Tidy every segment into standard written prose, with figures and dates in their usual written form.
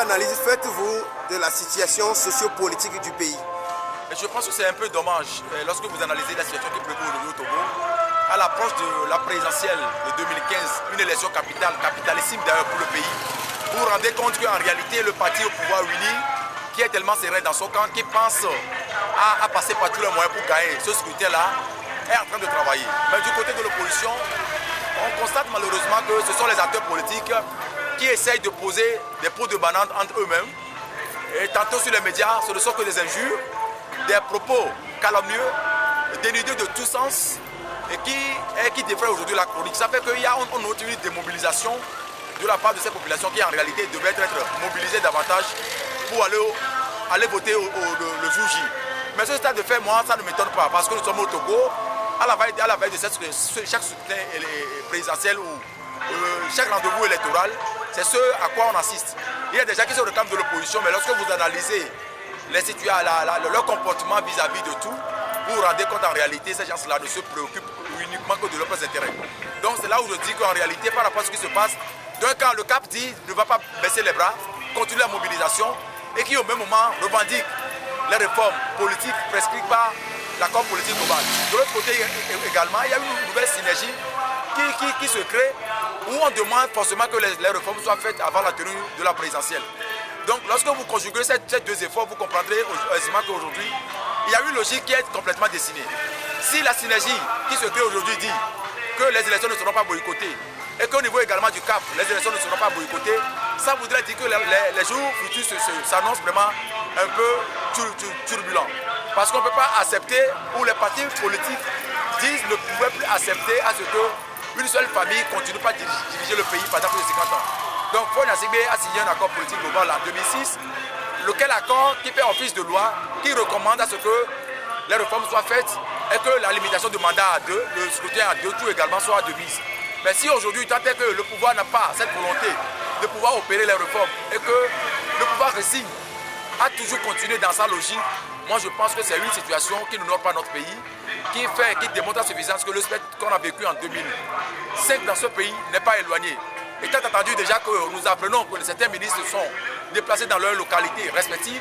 analyse faites-vous de la situation sociopolitique du pays? Je pense que c'est un peu dommage lorsque vous analysez la situation qui prévaut aujourd'hui au Togo. À l'approche de la présidentielle de 2015, une élection capitalissime d'ailleurs pour le pays, vous vous rendez compte qu'en réalité le parti au pouvoir uni, qui est tellement serré dans son camp, qui pense à passer par tous les moyens pour gagner ce scrutin-là, est en train de travailler. Mais du côté de l'opposition, on constate malheureusement que ce sont les acteurs politiques qui essayent de poser des pots de banane entre eux-mêmes. Et tantôt sur les médias, ce ne sont que des injures, des propos calomnieux, dénudés de tout sens et qui défraient aujourd'hui la chronique. Ça fait qu'il y a une démobilisation de la part de ces populations qui en réalité devaient être mobilisées davantage pour aller voter le jour J. Mais ce stade de fait, moi, ça ne m'étonne pas parce que nous sommes au Togo, à la veille de chaque scrutin présidentiel ou chaque rendez-vous électoral, c'est ce à quoi on assiste. Il y a des gens qui se réclament de l'opposition, mais lorsque vous analysez leur comportement vis-à-vis de tout, vous vous rendez compte en réalité, ces gens-là ne se préoccupent uniquement que de leurs intérêts. Donc c'est là où je dis qu'en réalité, par rapport à ce qui se passe, d'un camp, le CAP dit ne va pas baisser les bras, continuer la mobilisation, et qui au même moment revendique les réformes politiques prescrites par l'accord politique global. De l'autre côté également, il y a une nouvelle synergie qui se crée, où on demande forcément que les réformes soient faites avant la tenue de la présidentielle. Donc lorsque vous conjuguez ces deux efforts, vous comprendrez aisément qu'aujourd'hui, il y a une logique qui est complètement dessinée. Si la synergie qui se crée aujourd'hui dit que les élections ne seront pas boycottées, et qu'au niveau également du CAP, les élections ne seront pas boycottées, ça voudrait dire que les jours futurs s'annoncent vraiment un peu turbulents. Parce qu'on ne peut pas accepter, ou les partis politiques disent ne pouvaient plus accepter à ce qu'une seule famille continue pas à diriger le pays pendant plus de 50 ans. Donc Faure Gnassingbé a signé un accord politique global en 2006, lequel accord qui fait office de loi, qui recommande à ce que les réformes soient faites et que la limitation du mandat à 2, le scrutin à 2 tours également soit de mise. Mais si aujourd'hui, tant est que le pouvoir n'a pas cette volonté de pouvoir opérer les réformes et que le pouvoir résigne à toujours continuer dans sa logique, moi je pense que c'est une situation qui n'honore pas notre pays, qui démontre à suffisance que le spectre qu'on a vécu en 2005 dans ce pays n'est pas éloigné. Étant entendu déjà que nous apprenons que certains ministres se sont déplacés dans leurs localités respectives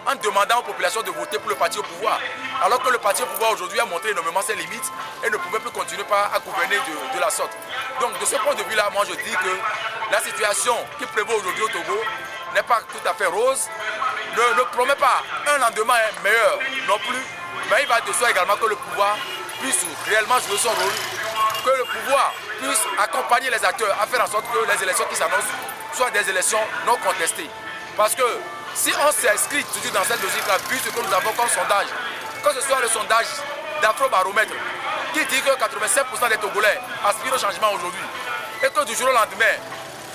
en demandant aux populations de voter pour le parti au pouvoir. Alors que le parti au pouvoir aujourd'hui a montré énormément ses limites et ne pouvait plus continuer à gouverner de la sorte. Donc de ce point de vue-là, moi je dis que la situation qui prévaut aujourd'hui au Togo n'est pas tout à fait rose, ne promet pas un lendemain meilleur non plus, mais il va de soi également que le pouvoir puisse réellement jouer son rôle, que le pouvoir puisse accompagner les acteurs à faire en sorte que les élections qui s'annoncent soient des élections non contestées. Parce que si on s'inscrit toujours dans cette logique-là, vu ce que nous avons comme sondage, que ce soit le sondage d'Afrobaromètre, qui dit que 87% des Togolais aspirent au changement aujourd'hui, et que du jour au lendemain,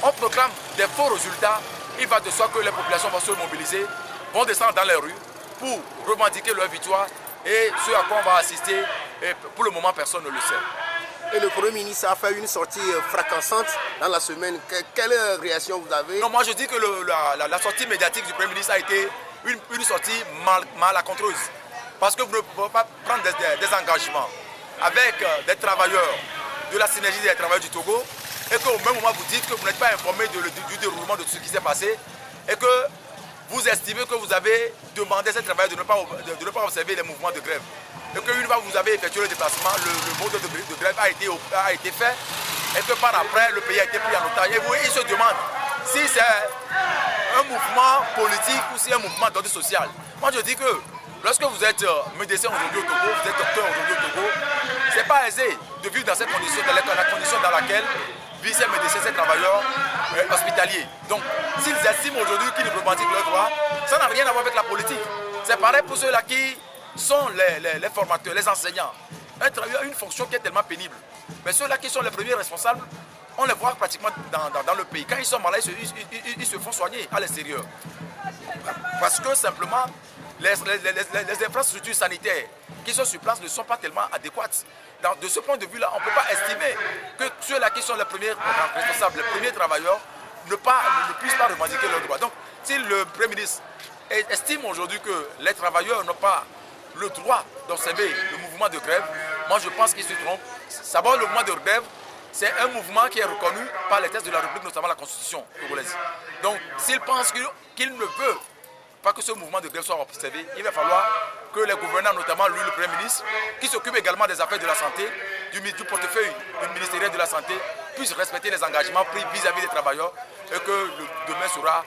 on proclame des faux résultats, il va de soi que les populations vont se mobiliser, vont descendre dans les rues pour revendiquer leur victoire, et ce à quoi on va assister, et pour le moment, personne ne le sait. Et le Premier ministre a fait une sortie fracassante dans la semaine. Quelle réaction vous avez? Non, moi je dis que la sortie médiatique du Premier ministre a été une sortie malencontreuse. Parce que vous ne pouvez pas prendre des engagements avec des travailleurs de la synergie des travailleurs du Togo et qu'au même moment vous dites que vous n'êtes pas informé du déroulement de ce qui s'est passé et que vous estimez que vous avez demandé à ces travailleurs de ne pas observer les mouvements de grève. Et qu'une fois que vous avez effectué le déplacement, le mode de grève a été fait et que par après le pays a été pris en otage. Et vous, ils se demandent si c'est un mouvement politique ou si c'est un mouvement d'ordre social. Moi je dis que lorsque vous êtes médecin aujourd'hui au Togo, vous êtes docteur aujourd'hui au Togo, ce n'est pas aisé de vivre dans cette condition, dans la condition dans laquelle vivent ces médecins, ces travailleurs hospitaliers. Donc s'ils estiment aujourd'hui qu'ils revendiquent leurs droits, ça n'a rien à voir avec la politique. C'est pareil pour ceux-là qui sont les formateurs, les enseignants. Un travail a une fonction qui est tellement pénible. Mais ceux-là qui sont les premiers responsables, on les voit pratiquement dans le pays. Quand ils sont malades, ils se font soigner à l'extérieur. Parce que simplement, les infrastructures sanitaires qui sont sur place ne sont pas tellement adéquates. De ce point de vue-là, on ne peut pas estimer que ceux-là qui sont les premiers responsables, les premiers travailleurs, ne puissent pas revendiquer leurs droits. Donc, si le Premier ministre estime aujourd'hui que les travailleurs n'ont pas le droit d'observer le mouvement de grève, moi je pense qu'il se trompe. D'abord, le mouvement de grève c'est un mouvement qui est reconnu par les textes de la République, notamment la Constitution togolaise. Donc, s'il pense qu'il ne veut pas que ce mouvement de grève soit observé, il va falloir que les gouvernants, notamment lui, le Premier ministre, qui s'occupe également des affaires de la santé, du portefeuille du ministériel de la Santé, puissent respecter les engagements pris vis-à-vis des travailleurs et que le demain sera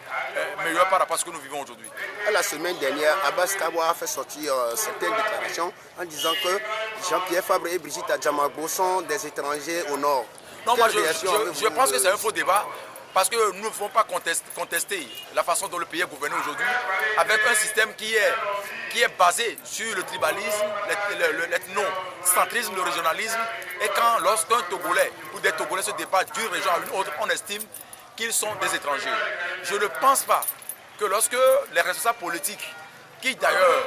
meilleur par rapport à ce que nous vivons aujourd'hui. La semaine dernière, Abbas Kaboa a fait sortir certaines déclarations en disant que Jean-Pierre Fabre et Brigitte Adjamabo sont des étrangers au nord. Non, moi je pense que c'est un faux débat. Parce que nous ne pouvons pas contester la façon dont le pays est gouverné aujourd'hui avec un système qui est basé sur le tribalisme, l'ethno-centrisme, le régionalisme. Et lorsqu'un Togolais ou des Togolais se débattent d'une région à une autre, on estime qu'ils sont des étrangers. Je ne pense pas que lorsque les responsables politiques, qui d'ailleurs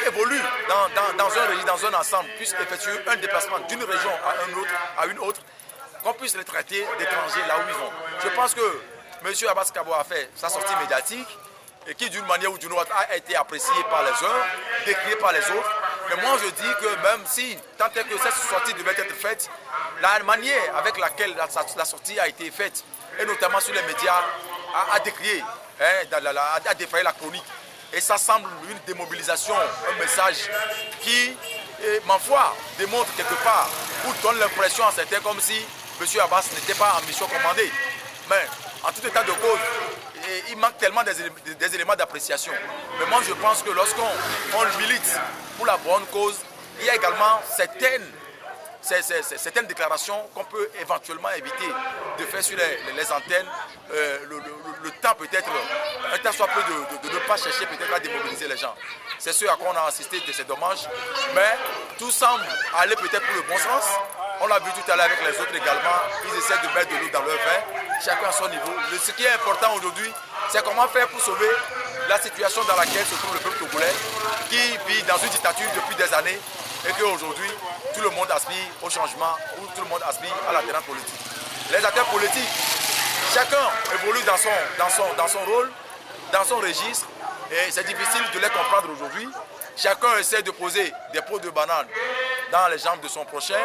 évoluent dans un ensemble, puissent effectuer un déplacement d'une région à une autre, qu'on puisse les traiter d'étrangers là où ils vont. Je pense que M. Abbas Kaboa a fait sa sortie médiatique et qui d'une manière ou d'une autre a été appréciée par les uns, décriée par les autres. Mais moi je dis que même si, tant est que cette sortie devait être faite, la manière avec laquelle la sortie a été faite, et notamment sur les médias, a décrié, a défrayé la chronique. Et ça semble une démobilisation, un message qui, ma foi, démontre quelque part ou donne l'impression à certains comme si M. Abbas n'était pas en mission commandée. Mais en tout état de cause, il manque tellement des éléments d'appréciation. Mais moi je pense que lorsqu'on milite pour la bonne cause, il y a également certaines déclarations qu'on peut éventuellement éviter de faire sur les antennes. Le temps peut-être, un temps soit peu de ne pas chercher peut-être à démobiliser les gens. C'est ce à quoi on a assisté, c'est dommage. Mais tout semble aller peut-être pour le bon sens. On l'a vu tout à l'heure avec les autres également. Ils essaient de mettre de l'eau dans leur vin, chacun à son niveau. Ce qui est important aujourd'hui, c'est comment faire pour sauver la situation dans laquelle se trouve le peuple togolais, qui vit dans une dictature depuis des années et qu'aujourd'hui, tout le monde aspire au changement, ou tout le monde aspire à l'alternance politique. Les acteurs politiques, chacun évolue dans son rôle, dans son registre, et c'est difficile de les comprendre aujourd'hui. Chacun essaie de poser des pots de banane dans les jambes de son prochain,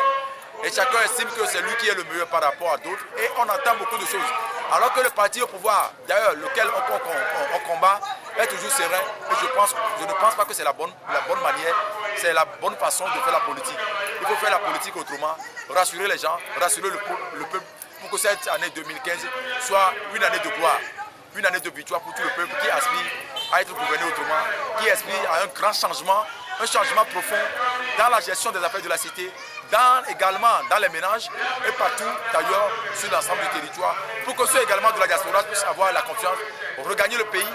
et chacun estime que c'est lui qui est le meilleur par rapport à d'autres, et on entend beaucoup de choses. Alors que le parti au pouvoir, d'ailleurs, lequel on combat, est toujours serein, et je ne pense pas que c'est la bonne manière, c'est la bonne façon de faire la politique. Il faut faire la politique autrement, rassurer les gens, rassurer le peuple, pour que cette année 2015 soit une année de gloire, une année de victoire pour tout le peuple qui aspire à être gouverné autrement, qui aspire à un grand changement, un changement profond dans la gestion des affaires de la cité, également dans les ménages et partout d'ailleurs sur l'ensemble du territoire, pour que ceux également de la diaspora puissent avoir la confiance, regagner le pays,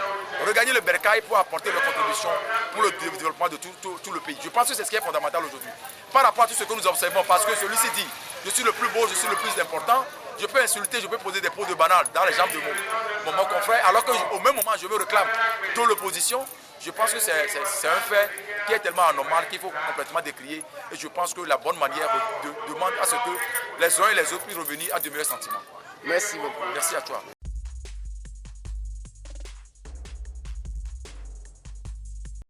regagner le bercail pour apporter leur contribution pour le développement de tout le pays. Je pense que c'est ce qui est fondamental aujourd'hui. Par rapport à tout ce que nous observons, parce que celui-ci dit « je suis le plus beau, je suis le plus important », je peux insulter, je peux poser des pots de banane dans les jambes de mon confrère, alors qu'au même moment je me réclame de l'opposition. Je pense que c'est un fait qui est tellement anormal qu'il faut complètement décrier. Et je pense que la bonne manière demande à ce que les uns et les autres puissent revenir à de meilleurs sentiments. Merci beaucoup. Merci à toi.